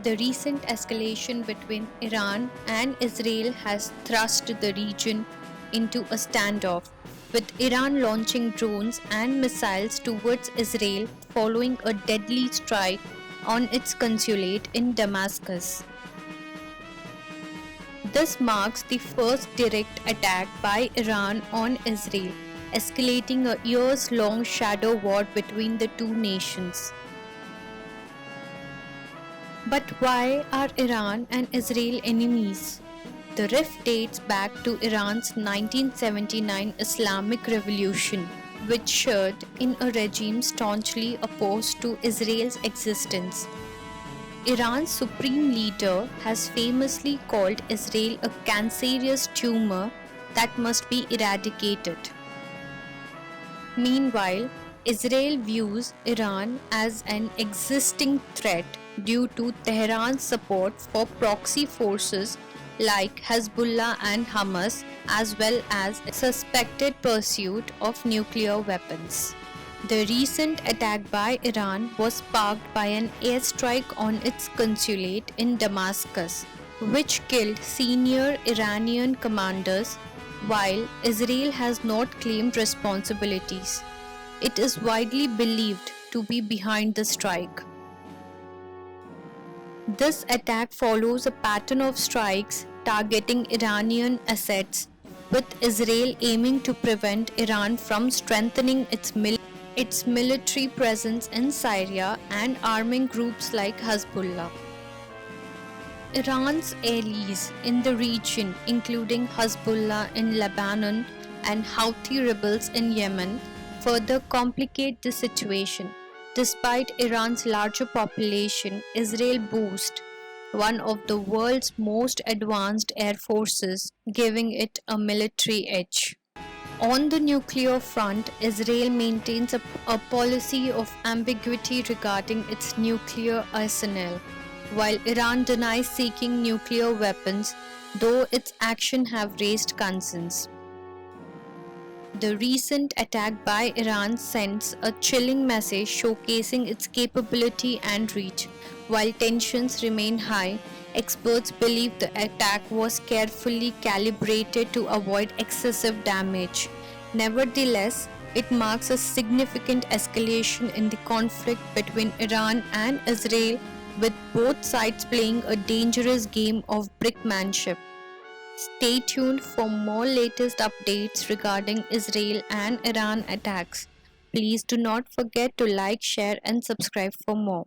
The recent escalation between Iran and Israel has thrust the region into a standoff, with Iran launching drones and missiles towards Israel following a deadly strike on its consulate in Damascus. This marks the first direct attack by Iran on Israel, escalating a years long shadow war between the two nations. But why are Iran and Israel enemies? The rift dates back to Iran's 1979 Islamic Revolution, which ushered in a regime staunchly opposed to Israel's existence. Iran's supreme leader has famously called Israel a cancerous tumor that must be eradicated. Meanwhile, Israel views Iran as an existing threat due to Tehran's support for proxy forces like Hezbollah and Hamas, as well as suspected pursuit of nuclear weapons. The recent attack by Iran was sparked by an airstrike on its consulate in Damascus, which killed senior Iranian commanders, while Israel has not claimed responsibilities. It is widely believed to be behind the strike. This attack follows a pattern of strikes targeting Iranian assets, with Israel aiming to prevent Iran from strengthening its military presence in Syria and arming groups like Hezbollah. Iran's allies in the region, including Hezbollah in Lebanon and Houthi rebels in Yemen, further complicate the situation. Despite Iran's larger population, Israel boasts one of the world's most advanced air forces, giving it a military edge. On the nuclear front, Israel maintains a policy of ambiguity regarding its nuclear arsenal, while Iran denies seeking nuclear weapons, though its actions have raised concerns. The recent attack by Iran sends a chilling message showcasing its capability and reach. While tensions remain high, experts believe the attack was carefully calibrated to avoid excessive damage. Nevertheless, it marks a significant escalation in the conflict between Iran and Israel, with both sides playing a dangerous game of brinkmanship. Stay tuned for more latest updates regarding Israel and Iran attacks. Please do not forget to like, share, and subscribe for more.